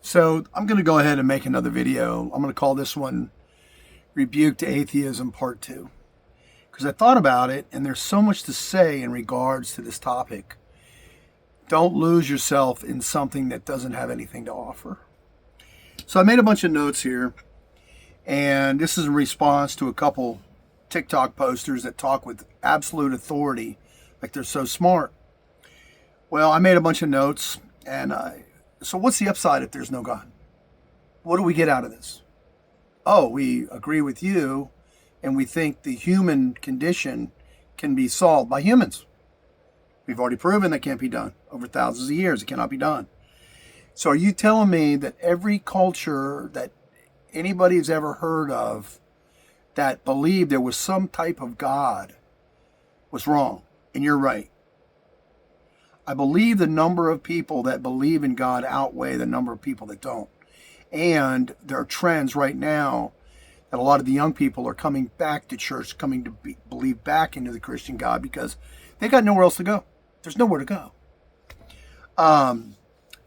So I'm going to go ahead and make another video. I'm going to call this one Rebuke to Atheism Part 2. Because I thought about it, and there's so much to say in regards to this topic. Don't lose yourself in something that doesn't have anything to offer. So I made a bunch of notes here, and this is in response to a couple TikTok posters that talk with absolute authority, like they're so smart. Well, I made a bunch of notes, and so what's the upside if there's no God? What do we get out of this? Oh, we agree with you, and we think the human condition can be solved by humans. We've already proven that can't be done. Over thousands of years, it cannot be done. So are you telling me that every culture that anybody's ever heard of that believed there was some type of God was wrong? And you're right. I believe the number of people that believe in God outweigh the number of people that don't. And there are trends right now that a lot of the young people are coming back to church, coming to believe back into the Christian God because they got nowhere else to go. There's nowhere to go.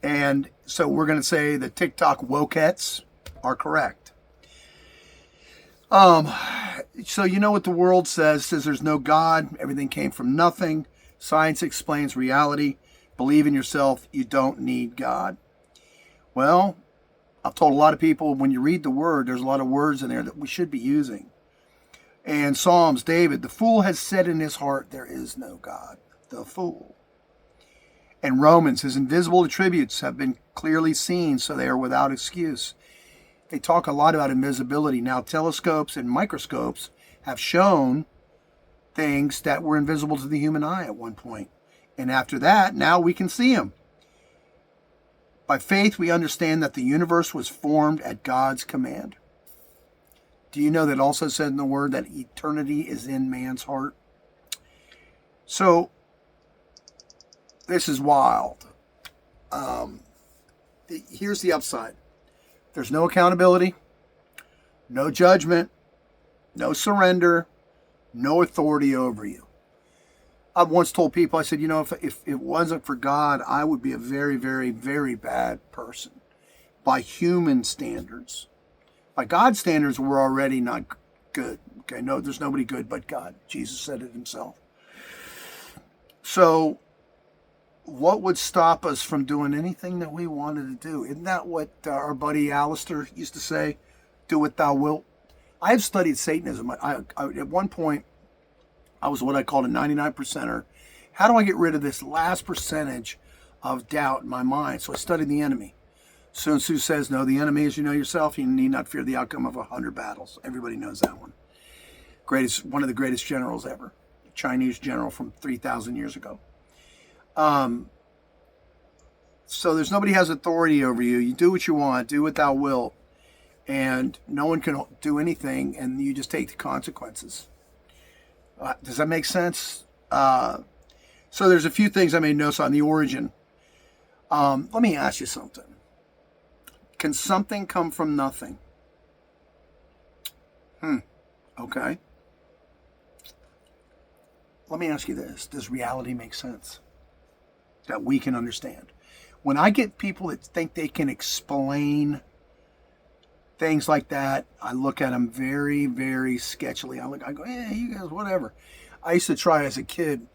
And so we're going to say the TikTok wokettes are correct. So you know what the world says there's no God. Everything came from nothing. Science explains reality. Believe in yourself. You don't need God. Well, I've told a lot of people when you read the word, there's a lot of words in there that we should be using. And Psalms, David, the fool has said in his heart, there is no God. The fool. And Romans, his invisible attributes have been clearly seen, so they are without excuse. They talk a lot about invisibility. Now, telescopes and microscopes have shown things that were invisible to the human eye at one point. And after that, now we can see them. By faith, we understand that the universe was formed at God's command. Do you know that also said in the word that eternity is in man's heart? So, this is wild. Here's the upside. There's no accountability, no judgment, no surrender, no authority over you. I've once told people, I said, if it wasn't for God, I would be a very, very, very bad person by human standards. By God's standards, we're already not good. Okay, no, there's nobody good but God. Jesus said it himself. So, what would stop us from doing anything that we wanted to do? Isn't that what our buddy Alistair used to say? Do what thou wilt. I have studied Satanism. At one point, I was what I called a 99%er. How do I get rid of this last percentage of doubt in my mind? So I studied the enemy. Sun Tzu says, know the enemy as you know yourself. You need not fear the outcome of 100 battles. Everybody knows that one. One of the greatest generals ever. Chinese general from 3,000 years ago. So there's nobody has authority over you. You do what you want. Do what thou wilt. And no one can do anything, and you just take the consequences. Does that make sense? So there's a few things I made notes on the origin. Let me ask you something. Can something come from nothing? Okay. Let me ask you this. Does reality make sense? That we can understand. When I get people that think they can explain things like that, I look at them very, very sketchily. I go, you guys, whatever. I used to try as a kid,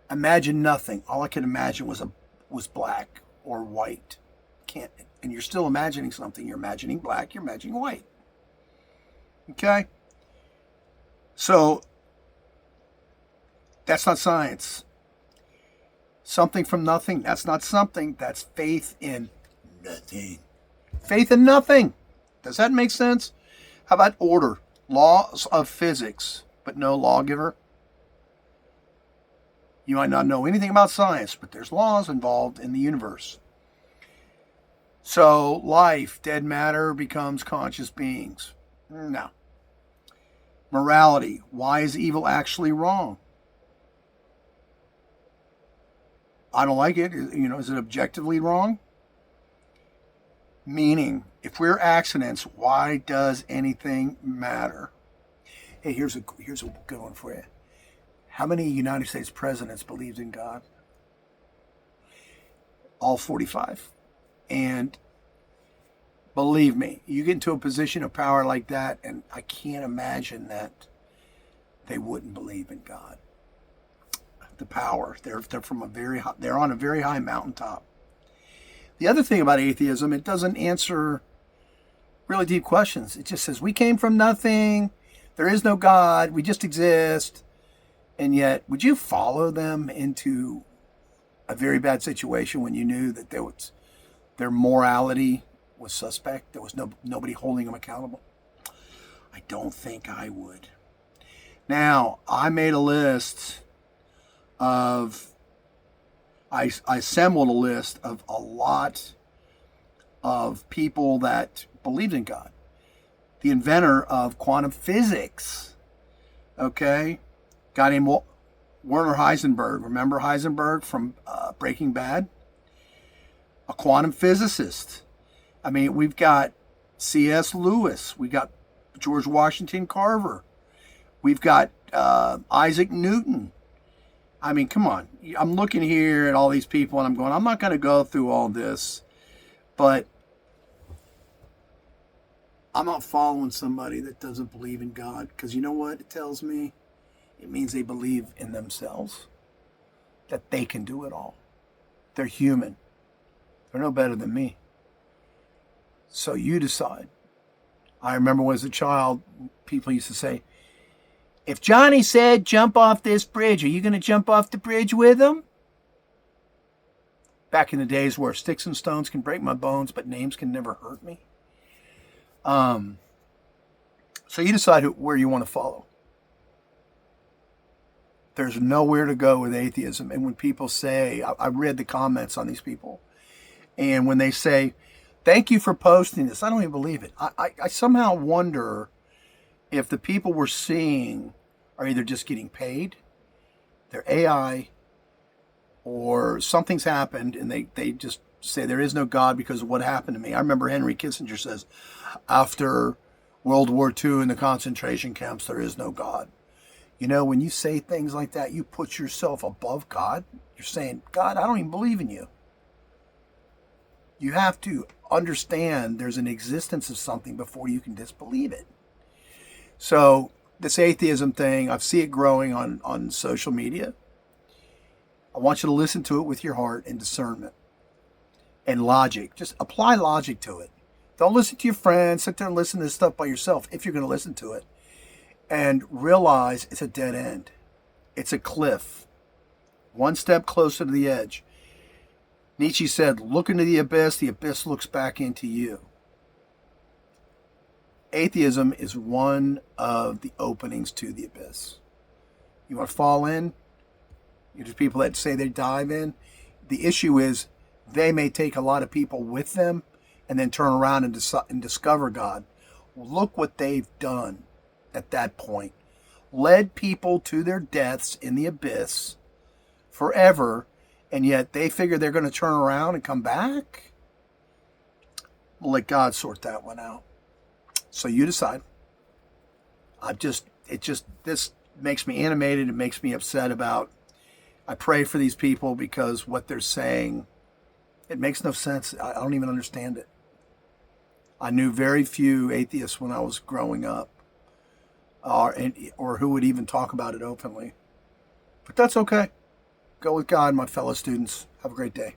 imagine nothing. All I could imagine was black or white. And you're still imagining something. You're imagining black, you're imagining white. Okay? So, that's not science. Something from nothing, that's not something. That's faith in nothing. Faith in nothing. Does that make sense? How about order? Laws of physics, but no lawgiver. You might not know anything about science, but there's laws involved in the universe. So, life, dead matter becomes conscious beings. No. Morality. Why is evil actually wrong? I don't like it. Is it objectively wrong? Meaning, if we're accidents, why does anything matter? Hey, here's a good one for you. How many United States presidents believed in God? All 45. And Believe me, you get into a position of power like that, and I can't imagine that they wouldn't believe in God. The power, they're from a very high, they're on a very high mountaintop. The other thing about atheism, it doesn't answer really deep questions. It just says we came from nothing. There is no God. We just exist. And yet, would you follow them into a very bad situation when you knew that their morality was suspect? There was nobody holding them accountable? I don't think I would. Now, I made a list of, I assembled a list of a lot of people that believed in God. The inventor of quantum physics, okay, guy named Werner Heisenberg. Remember Heisenberg from Breaking Bad? A quantum physicist. I mean, we've got C.S. Lewis. We got George Washington Carver. We've got Isaac Newton. I mean, come on. I'm looking here at all these people and I'm going, I'm not going to go through all this, but I'm not following somebody that doesn't believe in God, because you know what it tells me? It means they believe in themselves, that they can do it all. They're human. They're no better than me. So you decide. I remember when as a child, people used to say, if Johnny said jump off this bridge, are you going to jump off the bridge with him? Back in the days where sticks and stones can break my bones, but names can never hurt me. So you decide where you want to follow. There's nowhere to go with atheism. And when people say, I read the comments on these people, and when they say, thank you for posting this, I don't even believe it. I somehow wonder if the people we're seeing are either just getting paid, they're AI, or something's happened and they just say there is no God because of what happened to me. I remember Henry Kissinger says, after World War II in the concentration camps, there is no God. You know, when you say things like that, you put yourself above God. You're saying, God, I don't even believe in you. You have to understand there's an existence of something before you can disbelieve it. So this atheism thing, I see it growing on social media. I want you to listen to it with your heart and discernment and logic. Just apply logic to it. Don't listen to your friends. Sit there and listen to this stuff by yourself if you're going to listen to it. And realize it's a dead end. It's a cliff. One step closer to the edge. Nietzsche said, look into the abyss looks back into you. Atheism is one of the openings to the abyss. You want to fall in? There's people that say they dive in. The issue is they may take a lot of people with them and then turn around and discover God. Well, look what they've done at that point. Led people to their deaths in the abyss forever, and yet they figure they're going to turn around and come back? We'll let God sort that one out. So you decide. This makes me animated. It makes me upset about. I pray for these people because what they're saying, it makes no sense. I don't even understand it. I knew very few atheists when I was growing up, or who would even talk about it openly. But that's okay. Go with God, my fellow students. Have a great day.